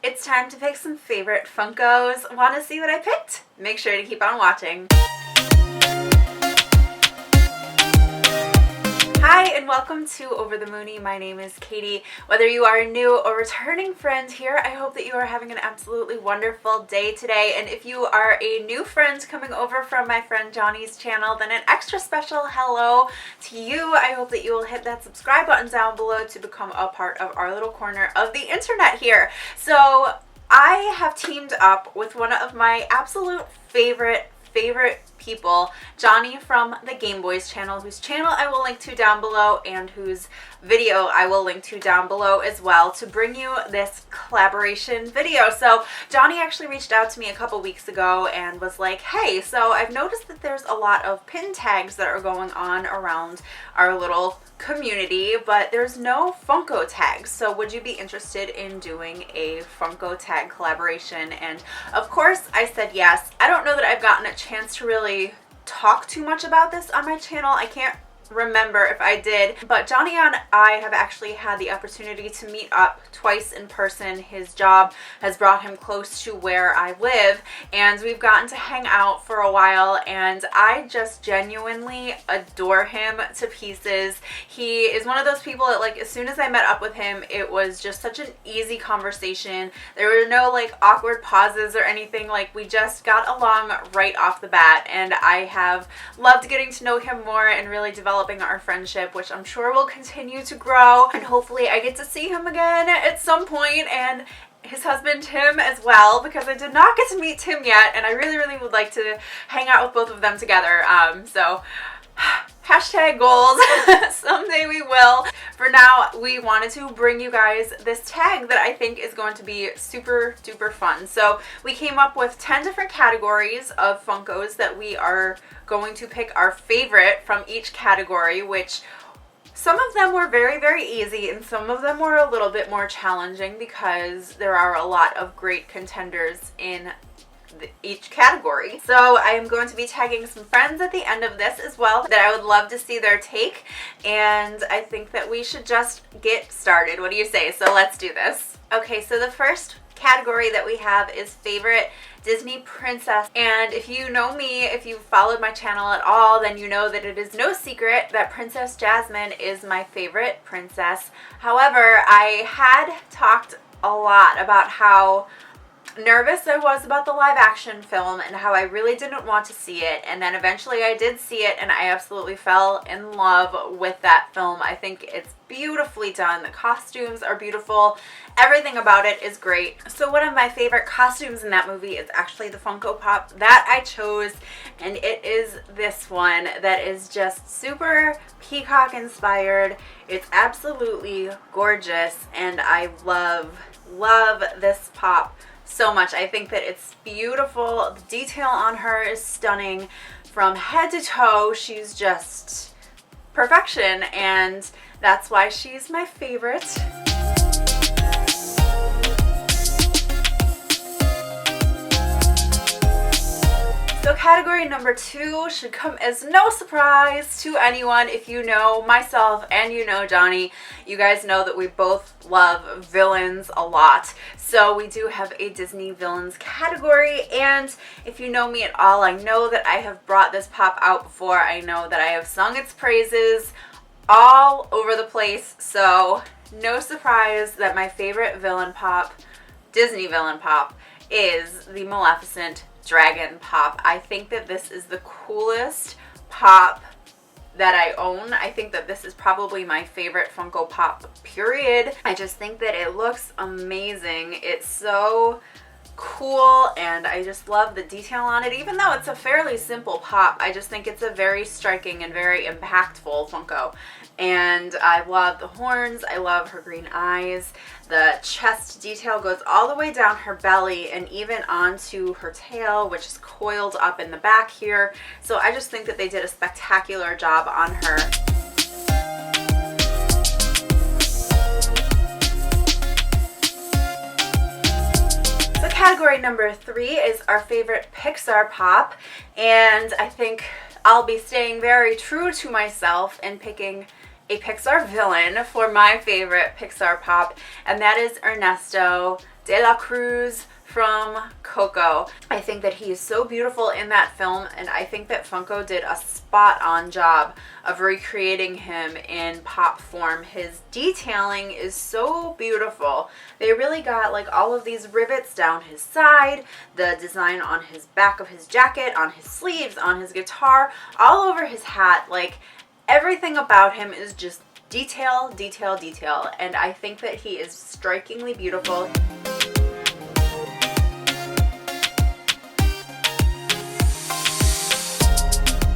It's time to pick some favorite Funkos. Want to see what I picked? Make sure to keep on watching. Hi and welcome to Over the Moony. My name is Katie. Whether you are a new or returning friend here, I hope that you are having an absolutely wonderful day today. And if you are a new friend coming over from my friend Johnny's channel, then an extra special hello to you. I hope that you will hit that subscribe button down below to become a part of our little corner of the internet here. So I have teamed up with one of my absolute favorite people, Johnny from the GaymeBoyz channel, whose channel I will link to down below and whose video I will link to down below as well, to bring you this collaboration video. So Johnny actually reached out to me a couple weeks ago and was like, hey, so I've noticed that there's a lot of pin tags that are going on around our little community, but there's no Funko tags. So would you be interested in doing a Funko tag collaboration? And of course I said yes. I don't know that I've gotten a chance to really talk too much about this on my channel. I can't remember if I did, but Johnny and I have actually had the opportunity to meet up twice in person. His job has brought him close to where I live, and we've gotten to hang out for a while, and I just genuinely adore him to pieces. He is one of those people that, like, as soon as I met up with him, it was just such an easy conversation. There were no like awkward pauses or anything. Like, we just got along right off the bat, and I have loved getting to know him more and really developing our friendship, which I'm sure will continue to grow, and hopefully I get to see him again at some point, and his husband Tim as well, because I did not get to meet Tim yet, and I really would like to hang out with both of them together. So hashtag goals. Someday we will. For now, we wanted to bring you guys this tag that I think is going to be super duper fun. So we came up with 10 different categories of Funkos that we are going to pick our favorite from each category, which some of them were very easy and some of them were a little bit more challenging because there are a lot of great contenders in each category. So I am going to be tagging some friends at the end of this as well that I would love to see their take, and I think that we should just get started. What do you say? So let's do this. Okay, so the first category that we have is favorite Disney princess, and if you know me, if you've followed my channel at all, then you know that it is no secret that Princess Jasmine is my favorite princess. However, I had talked a lot about how nervous I was about the live action film and how I really didn't want to see it, and then eventually I did see it and I absolutely fell in love with that film. I think it's beautifully done. The costumes are beautiful. Everything about it is great. So one of my favorite costumes in that movie is actually the Funko Pop that I chose, and it is this one that is just super peacock inspired. It's absolutely gorgeous, and I love this pop so much. I think that it's beautiful. The detail on her is stunning from head to toe. She's just perfection, and that's why she's my favorite. So category number 2 should come as no surprise to anyone. If you know myself and you know Johnny, you guys know that we both love villains a lot. So we do have a Disney villains category, and if you know me at all, I know that I have brought this pop out before. I know that I have sung its praises all over the place, so no surprise that my favorite villain pop, Disney villain pop, is the Maleficent Dragon Pop. I think that this is the coolest pop that I own. I think that this is probably my favorite Funko Pop, period. I just think that it looks amazing. It's so cool, and I just love the detail on it. Even though it's a fairly simple pop, I just think it's a very striking and very impactful Funko. And I love the horns, I love her green eyes. The chest detail goes all the way down her belly and even onto her tail, which is coiled up in the back here. So I just think that they did a spectacular job on her. So category number 3 is our favorite Pixar Pop, and I think I'll be staying very true to myself and picking a Pixar villain for my favorite Pixar Pop, and that is Ernesto de la Cruz from Coco. I think that he is so beautiful in that film, and I think that Funko did a spot-on job of recreating him in pop form. His detailing is so beautiful. They really got like all of these rivets down his side, the design on his back of his jacket, on his sleeves, on his guitar, all over his hat. Like, everything about him is just detail, detail, detail, and I think that he is strikingly beautiful.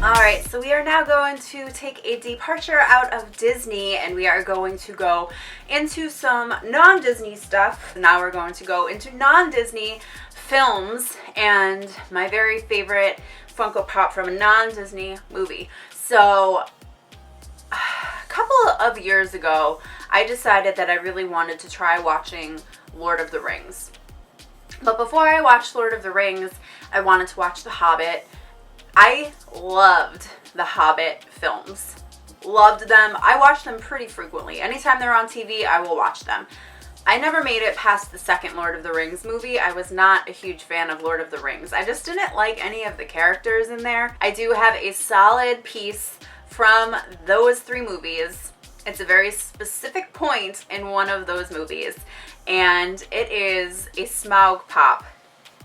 Alright, so we are now going to take a departure out of Disney, and we are going to go into some non-Disney stuff. Now we're going to go into non-Disney films and my very favorite Funko Pop from a non-Disney movie. So, a couple of years ago, I decided that I really wanted to try watching Lord of the Rings. But before I watched Lord of the Rings, I wanted to watch The Hobbit. I loved the Hobbit films. Loved them. I watch them pretty frequently. Anytime they're on TV, I will watch them. I never made it past the second Lord of the Rings movie. I was not a huge fan of Lord of the Rings. I just didn't like any of the characters in there. I do have a solid piece from those three movies. It's a very specific point in one of those movies, and it is a Smaug pop.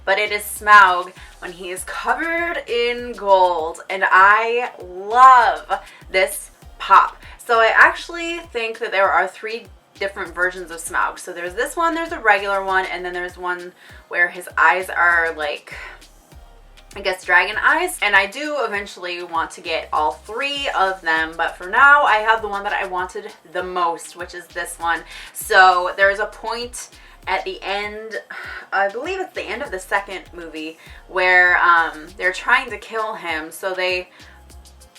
But it is Smaug when he is covered in gold, and I love this pop. So I actually think that there are three different versions of Smaug. So there's this one, there's a regular one, and then there's one where his eyes are like, I guess, dragon eyes. And I do eventually want to get all three of them, but for now I have the one that I wanted the most, which is this one. So there's a point at the end, I believe it's the end of the second movie, where they're trying to kill him, so they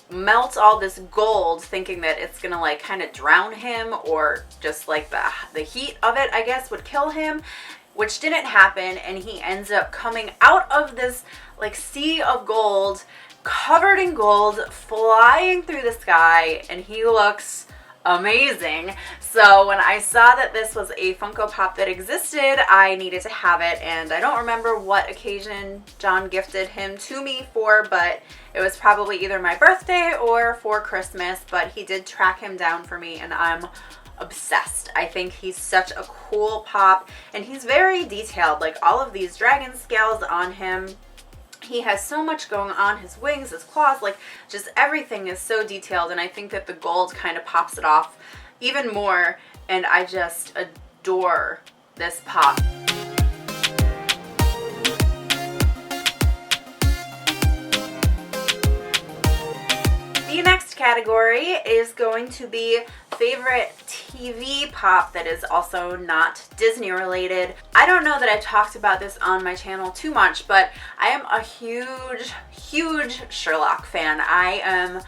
melt all this gold thinking that it's gonna like kind of drown him, or just like the heat of it, I guess, would kill him, which didn't happen, and he ends up coming out of this like sea of gold, covered in gold, flying through the sky, and he looks amazing. So when I saw that this was a Funko Pop that existed, I needed to have it, and I don't remember what occasion John gifted him to me for, but it was probably either my birthday or for Christmas, but he did track him down for me, and I'm obsessed. I think he's such a cool pop, and he's very detailed, like all of these dragon scales on him. He has so much going on, his wings, his claws, like just everything is so detailed, and I think that the gold kind of pops it off even more, and I just adore this pop. The next category is going to be favorite TV pop that is also not Disney related. I don't know that I talked about this on my channel too much, but I am a huge Sherlock fan. I am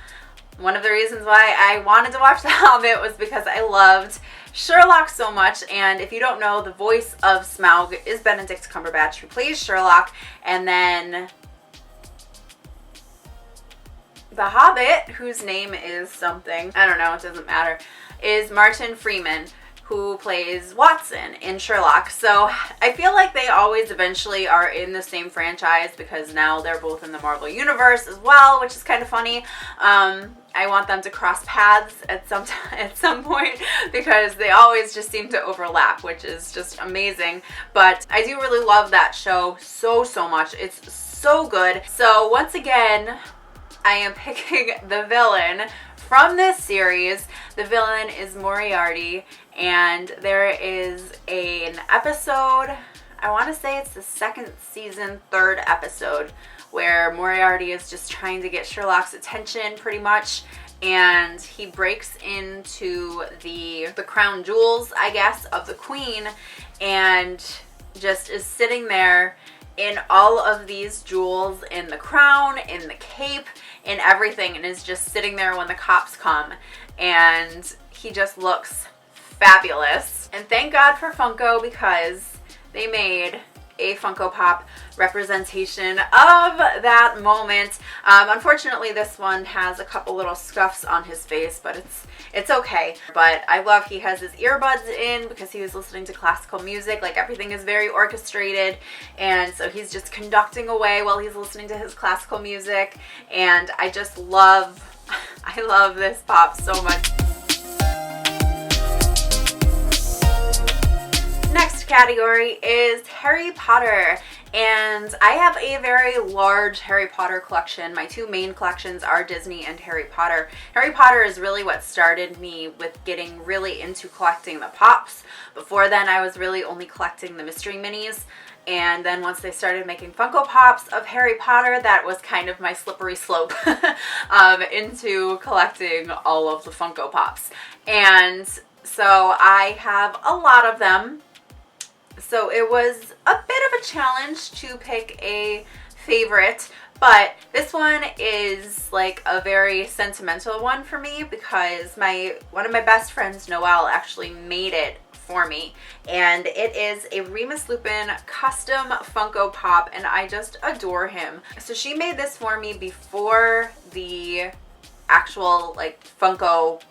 one of the reasons why I wanted to watch The Hobbit was because I loved Sherlock so much, and if you don't know, the voice of Smaug is Benedict Cumberbatch, who plays Sherlock, and then the Hobbit, whose name is something, I don't know, it doesn't matter, is Martin Freeman, who plays Watson in Sherlock. So I feel like they always eventually are in the same franchise, because now they're both in the Marvel Universe as well, which is kind of funny. I want them to cross paths at some point, because they always just seem to overlap, which is just amazing. But I do really love that show so much. It's so good. So once again, I am picking the villain from this series. The villain is Moriarty, and there is an episode, I want to say it's the second season, third episode, where Moriarty is just trying to get Sherlock's attention pretty much, and he breaks into the crown jewels, I guess, of the queen, and just is sitting there in all of these jewels, in the crown, in the cape, in everything, and is just sitting there when the cops come, and he just looks fabulous. And thank God for Funko, because they made a Funko Pop representation of that moment. Unfortunately, this one has a couple little scuffs on his face, but it's okay. But I love he has his earbuds in because he was listening to classical music. Like, everything is very orchestrated, and so he's just conducting away while he's listening to his classical music. And I just love, I love this pop so much. Next category is Harry Potter, and I have a very large Harry Potter collection. My two main collections are Disney and Harry Potter. Harry Potter is really what started me with getting really into collecting the pops. Before then, I was really only collecting the mystery minis, and then once they started making Funko Pops of Harry Potter, that was kind of my slippery slope into collecting all of the Funko Pops. And so I have a lot of them. So it was a bit of a challenge to pick a favorite, but this one is like a very sentimental one for me because one of my best friends, Noelle, actually made it for me, and it is a Remus Lupin custom Funko Pop, and I just adore him. So she made this for me before the actual like Funko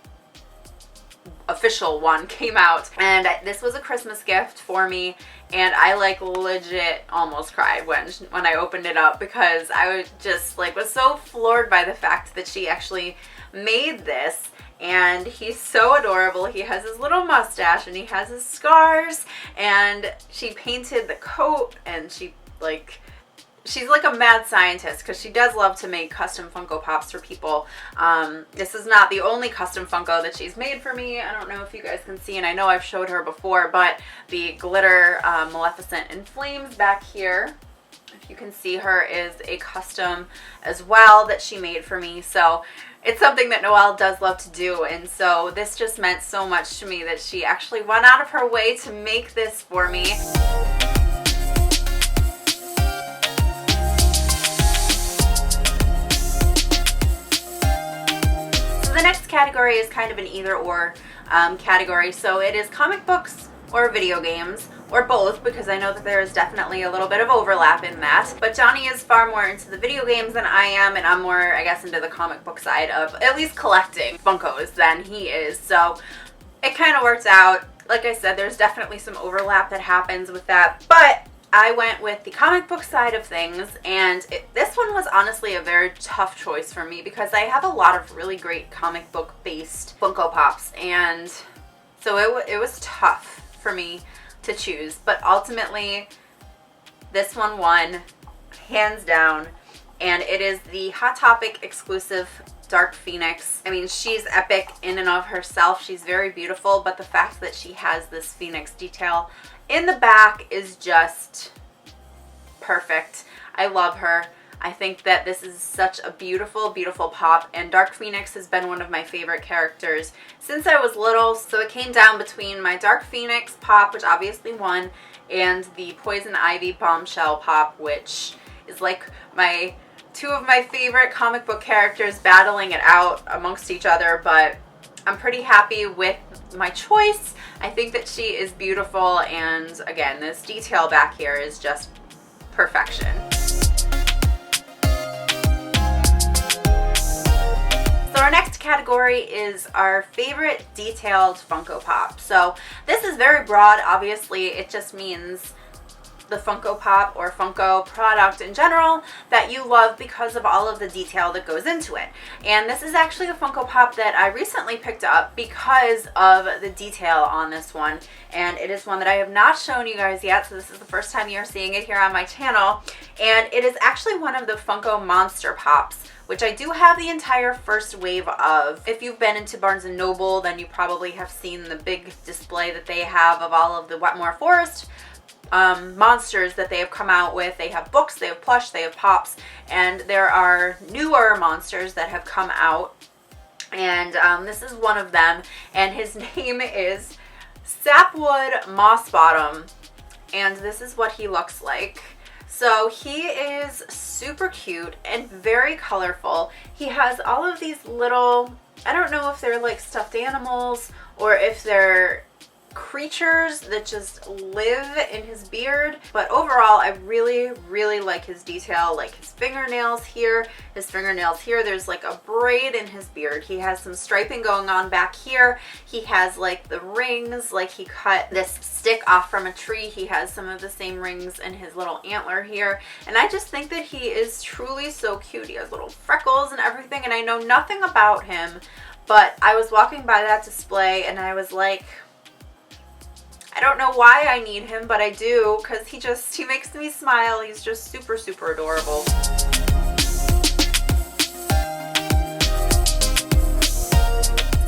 official one came out, and this was a Christmas gift for me, and I like legit almost cried when I opened it up because I was just like was so floored by the fact that she actually made this. And he's so adorable. He has his little mustache and he has his scars, and she painted the coat, and she's like a mad scientist because she does love to make custom Funko Pops for people. This is not the only custom Funko that she's made for me. I don't know if you guys can see, and I know I've showed her before, but the glitter Maleficent in Flames back here, if you can see her, is a custom as well that she made for me. So it's something that Noelle does love to do, and so this just meant so much to me that she actually went out of her way to make this for me. So the next category is kind of an either-or category. So it is comic books or video games, or both, because I know that there is definitely a little bit of overlap in that. But Johnny is far more into the video games than I am, and I'm more, I guess, into the comic book side of at least collecting Funkos than he is. So it kind of worked out. Like I said, there's definitely some overlap that happens with that, but I went with the comic book side of things, and this one was honestly a very tough choice for me because I have a lot of really great comic book based Funko Pops, and so it was tough for me to choose, but ultimately this one won hands down, and it is the Hot Topic exclusive Dark Phoenix. I mean, she's epic in and of herself. She's very beautiful, but the fact that she has this phoenix detail in the back is just perfect. I love her. I think that this is such a beautiful, beautiful pop, and Dark Phoenix has been one of my favorite characters since I was little, so it came down between my Dark Phoenix pop, which obviously won, and the Poison Ivy Bombshell pop, which is like two of my favorite comic book characters battling it out amongst each other, but I'm pretty happy with my choice. I think that she is beautiful, and again, this detail back here is just perfection. So our next category is our favorite detailed Funko Pop. So this is very broad. Obviously, it just means the Funko Pop or Funko product in general that you love because of all of the detail that goes into it. And this is actually a Funko Pop that I recently picked up because of the detail on this one. And it is one that I have not shown you guys yet, so this is the first time you're seeing it here on my channel. And it is actually one of the Funko Monster Pops, which I do have the entire first wave of. If you've been into Barnes & Noble, then you probably have seen the big display that they have of all of the Wetmore Forest monsters that they have come out with. They have books, they have plush, they have pops, and there are newer monsters that have come out, and this is one of them, and his name is Sapwood Mossbottom, and this is what he looks like. So he is super cute and very colorful. He has all of these little, I don't know if they're like stuffed animals or if they're creatures that just live in his beard. But overall, I really like his detail, like his fingernails here, there's like a braid in his beard. He has some striping going on back here. He has like the rings, like he cut this stick off from a tree. He has some of the same rings in his little antler here. And I just think that he is truly so cute. He has little freckles and everything, and I know nothing about him, but I was walking by that display and I was like, I don't know why I need him, but I do, because he makes me smile. He's just super adorable.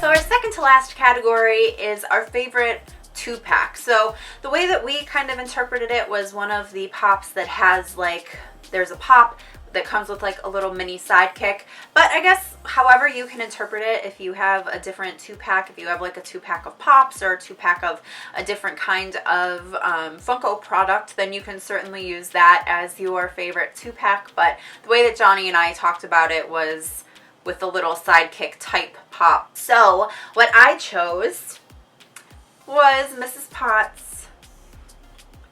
So our second to last category is our favorite 2-pack. So the way that we kind of interpreted it was one of the pops that has like, there's a pop that comes with like a little mini sidekick, but I guess however you can interpret it, if you have a different 2-pack, if you have like a 2-pack of pops or a 2-pack of a different kind of Funko product, then you can certainly use that as your favorite 2-pack. But the way that Johnny and I talked about it was with the little sidekick type pop. So what I chose was Mrs. Potts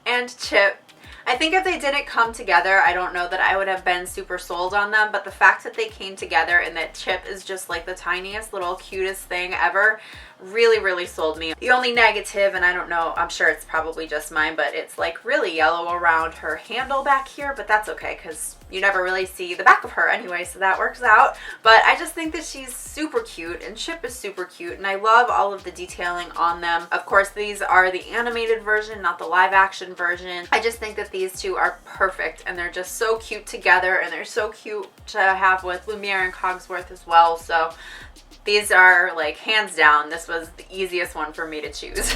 and Chip. I think if they didn't come together, I don't know that I would have been super sold on them, but the fact that they came together and that Chip is just like the tiniest little cutest thing ever really sold me. The only negative, and I don't know, I'm sure it's probably just mine, but it's like really yellow around her handle back here, but that's okay because you never really see the back of her anyway, so that works out. But I just think that she's super cute and Chip is super cute, and I love all of the detailing on them. Of course, these are the animated version, not the live action version. I just think that these two are perfect, and they're just so cute together, and they're so cute to have with Lumiere and Cogsworth as well. So these are like hands down, this was the easiest one for me to choose.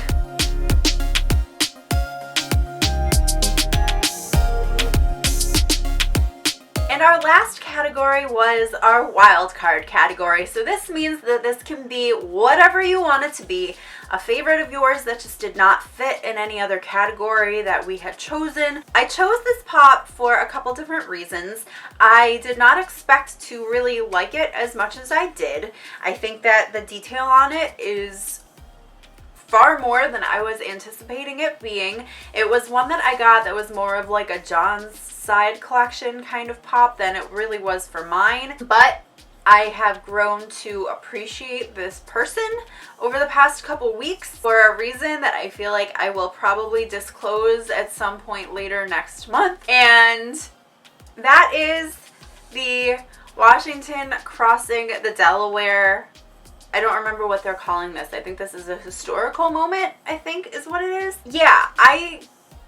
And our last category was our wild card category. So this means that this can be whatever you want it to be. A favorite of yours that just did not fit in any other category that we had chosen. I chose this pop for a couple different reasons. I did not expect to really like it as much as I did. I think that the detail on it is far more than I was anticipating it being. It was one that I got that was more of like a John's side collection kind of pop than it really was for mine, but I have grown to appreciate this person over the past couple weeks for a reason that I feel like I will probably disclose at some point later next month, and that is the Washington crossing the Delaware. I don't remember what they're calling this. I think this is a historical moment, I think is what it is. Yeah, I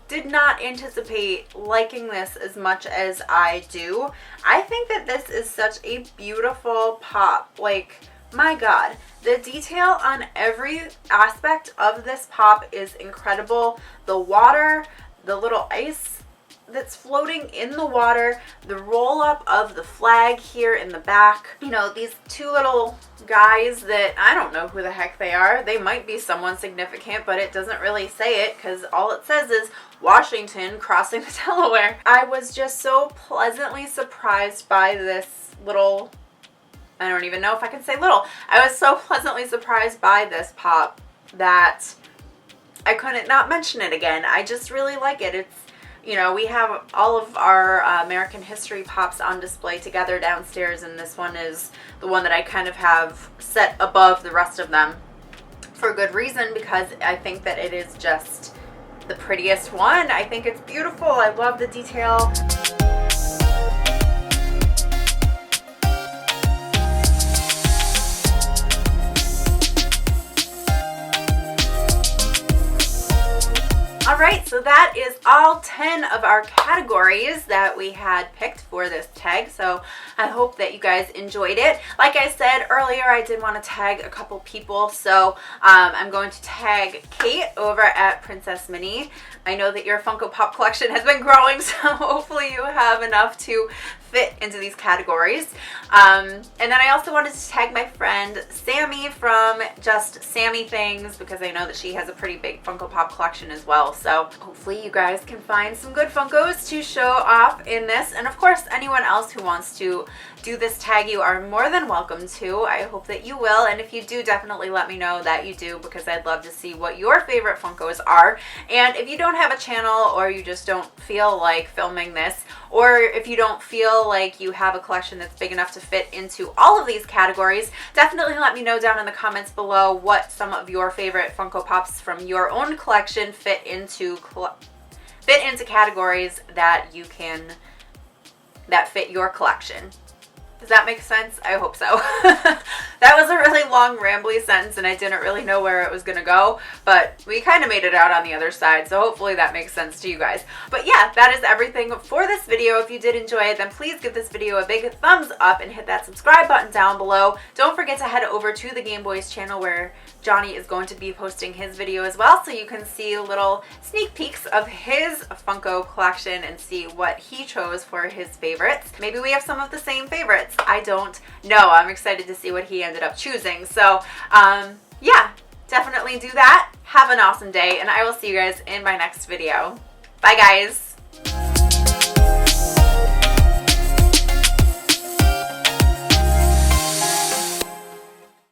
did not anticipate liking this as much as I do. I think that this is such a beautiful pop. Like, my God, the detail on every aspect of this pop is incredible. The water, the little ice that's floating in the water, the roll up of the flag here in the back. You know, these two little guys that I don't know who the heck they are. They might be someone significant, but it doesn't really say it because all it says is Washington crossing the Delaware. I was just so pleasantly surprised by this little, I don't even know if I can say little. I was so pleasantly surprised by this pop that I couldn't not mention it again. I just really like it. It's, you know, we have all of our American history pops on display together downstairs, and this one is the one that I kind of have set above the rest of them for good reason, because I think that it is just the prettiest one. I think it's beautiful. I love the detail. Alright, so that is all 10 of our categories that we had picked for this tag, so I hope that you guys enjoyed it. Like I said earlier, I did want to tag a couple people, so I'm going to tag Kate over at Princess Minnie. I know that your Funko Pop collection has been growing, so hopefully you have enough to fit into these categories. And then I also wanted to tag my friend Sammy from Just Sammy Things, because I know that she has a pretty big Funko Pop collection as well. So So hopefully you guys can find some good Funkos to show off in this. And of course, anyone else who wants to do this tag, you are more than welcome to. I hope that you will. And if you do, definitely let me know that you do, because I'd love to see what your favorite Funkos are. And if you don't have a channel, or you just don't feel like filming this, or if you don't feel like you have a collection that's big enough to fit into all of these categories, definitely let me know down in the comments below what some of your favorite Funko Pops from your own collection fit into categories that fit your collection. Does that make sense? I hope so. That was a really long, rambly sentence, and I didn't really know where it was going to go, but we kind of made it out on the other side, so hopefully that makes sense to you guys. But yeah, that is everything for this video. If you did enjoy it, then please give this video a big thumbs up and hit that subscribe button down below. Don't forget to head over to the GaymeBoyz channel, where Johnny is going to be posting his video as well, so you can see little sneak peeks of his Funko collection and see what he chose for his favorites. Maybe we have some of the same favorites. I don't know. I'm excited to see what he ended up choosing. So yeah, definitely do that. Have an awesome day, and I will see you guys in my next video. Bye guys.